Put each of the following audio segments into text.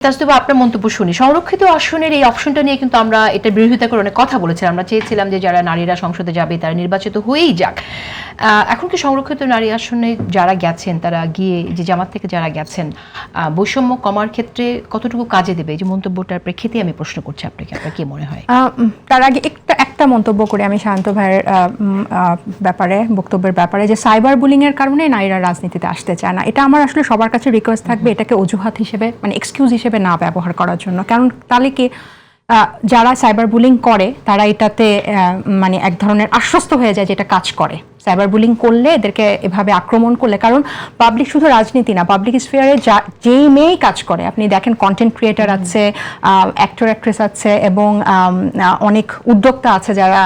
তাজদীপ, আপনার মন্তব্য শুনি। সংরক্ষিত আসনের এই অপশনটা নিয়ে কিন্তু আমরা এটা বিরোধিতা করে অনেক কথা বলেছিলাম। আমরা চেয়েছিলাম যে যারা নারীরা সংসদে যাবে তারা নির্বাচিত হয়েই যাক। এখন কি সংরক্ষিত নারী আসনে যারা গেছেন, তারা গিয়ে যে জামাত থেকে যারা গেছেন, বৈষম্য কমার ক্ষেত্রে কতটুকু কাজে দেবে? এই যে মন্তব্যটার প্রেক্ষিতে আমি প্রশ্ন করছি আপনাকে, আপনার কি মনে হয়? তার আগে একটা মন্তব্য করে আমি শান্ত ভাইয়ের ব্যাপারে, বক্তব্যের ব্যাপারে, যে সাইবার বুলিং এর কারণে নারীরা রাজনীতিতে আসতে চায় না। এটা আমার আসলে সবার কাছে রিকোয়েস্ট থাকবে এটাকে অজুহাত হিসেবে, মানে এক্সকিউজ হিসেবে না ব্যবহার করার জন্য। কারণ তাহলে কি যারা সাইবার বুলিং করে তারা এটাতে মানে এক ধরনের আশ্বস্ত হয়ে যায় যে এটা কাজ করে। সাইবার বুলিং করলে, এদেরকে এভাবে আক্রমণ করলে, কারণ পাবলিক শুধু রাজনীতি না, পাবলিক স্ফিয়ারে যেই মেয়েই কাজ করে, আপনি দেখেন কন্টেন্ট ক্রিয়েটার আছে, অ্যাক্টর অ্যাক্ট্রেস আছে, এবং অনেক উদ্যোক্তা আছে যারা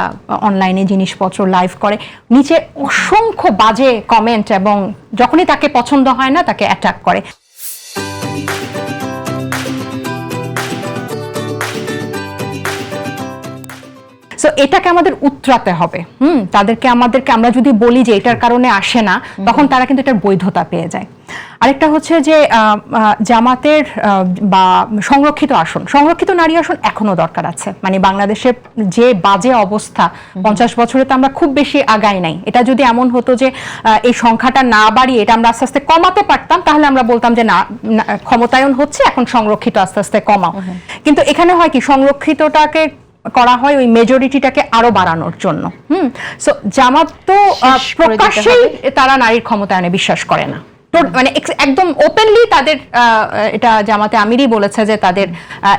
অনলাইনে জিনিসপত্র লাইভ করে, নিচে অসংখ্য বাজে কমেন্ট, এবং যখনই তাকে পছন্দ হয় না তাকে অ্যাটাক করে। সো এটাকে আমাদের উতরাতে হবে। আমাদেরকে আমরা যদি বলি যে এটার কারণে আসে না, তখন তারা কিন্তু এটার বৈধতা পেয়ে যায়। আরেকটা হচ্ছে যে জামাতের বা সংরক্ষিত নারী আসন এখনো দরকার আছে। মানে বাংলাদেশের যে বাজে অবস্থা, 50 বছরে তো আমরা খুব বেশি আগাই নাই। এটা যদি এমন হতো যে এই সংখ্যাটা না বাড়িয়ে এটা আমরা আস্তে আস্তে কমাতে পারতাম, তাহলে আমরা বলতাম যে না, ক্ষমতায়ন হচ্ছে, এখন সংরক্ষিত আস্তে আস্তে কমাও। কিন্তু এখানে হয় কি, সংরক্ষিতটাকে করা হয় ওই মেজরিটিটাকে আরো বাড়ানোর জন্য। সো জামাত তো প্রকাশ্যেই তারা নারীর ক্ষমতায়নে বিশ্বাস করে না, মানে একদম ওপেনলি তাদের এটা জামাতে আমিরই বলেছে যে তাদের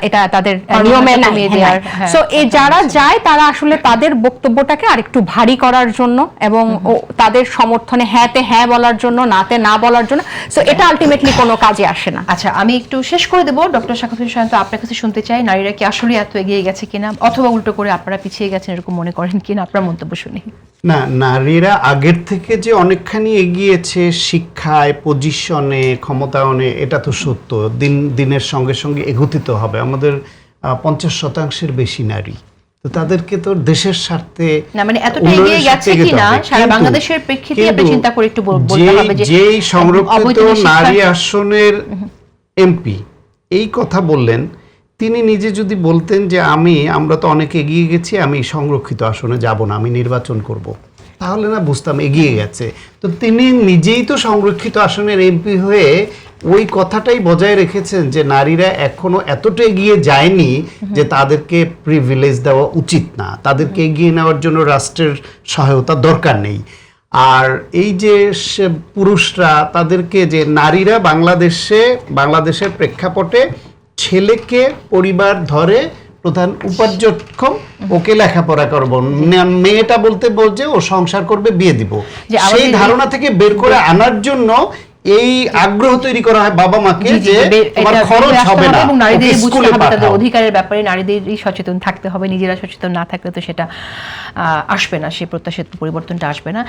এটা তাদের নিয়মে নামিয়ে দেওয়ার। সো এই যারা যায় তারা আসলে তাদের বক্তব্যটাকে আরেকটু ভারী করার জন্য এবং তাদের সমর্থনে হ্যাঁতে হ্যাঁ বলার জন্য, নাতে না বলার জন্য। সো এটা আলটিমেটলি কোনো কাজে আসে না। আচ্ছা, আমি একটু শেষ করে দেবো। ডক্টর শাখাত হোসেন শান্ত, আপনার কাছে শুনতে চাই, নারীরা কি আসলে এত এগিয়ে গেছে কিনা, অথবা উল্টো করে আপনারা পিছিয়ে গেছেন এরকম মনে করেন কিনা? আপনার মন্তব্য শুনি। না, নারীরা আগের থেকে যে অনেকখানি এগিয়েছে শিক্ষায়, পজিশনে, ক্ষমতায়নে, এটা তো সত্য। দিনের সঙ্গে সঙ্গে এগোতে হবে। আমাদের 50% বেশি নারী, তো তাদেরকে তো দেশের স্বার্থে না, মানে এতটা এগিয়ে গেছে কিনা সারা বাংলাদেশের প্রেক্ষিতে আপনি চিন্তা করে একটু বলতে হবে যে যেই সংরক্ষিত নারী আসনের এমপি এই কথা বললেন, তিনি নিজে যদি বলতেন যে আমরা তো অনেক এগিয়ে গেছি, আমি সংরক্ষিত আসনে যাব না, আমি নির্বাচন করব, তাহলে না বুঝতাম এগিয়ে গেছে। তো তিনি নিজেই তো সংরক্ষিত আসনের এমপি হয়ে ওই কথাটাই বজায় রেখেছেন যে নারীরা এখনো এতটা এগিয়ে যায়নি যে তাদেরকে প্রিভিলেজ দেওয়া উচিত না, তাদেরকে এগিয়ে নেওয়ার জন্য রাষ্ট্রের সহায়তা দরকার নেই। আর এই যে পুরুষরা, তাদেরকে যে নারীরা বাংলাদেশের প্রেক্ষাপটে ছেলেকে পরিবার ধরে প্রধান উপার্জনক্ষম, ওকে লেখাপড়া করবো, মেয়েটা বলছে ও সংসার করবে, বিয়ে দিব, সেই ধারণা থেকে বের করে আনার জন্য এই আগ্রহ তৈরি করা হয় বাবা মাকে যে তোমার খরচ হবে না, এবং নারীদের বুঝতে হবে তাদের অধিকারের ব্যাপারে, নারীদেরই সচেতন থাকতে হবে। নিজেরা সচেতন না থাকলে তো সেটা আসবে না, সেই প্রত্যাশিত পরিবর্তনটা আসবে না।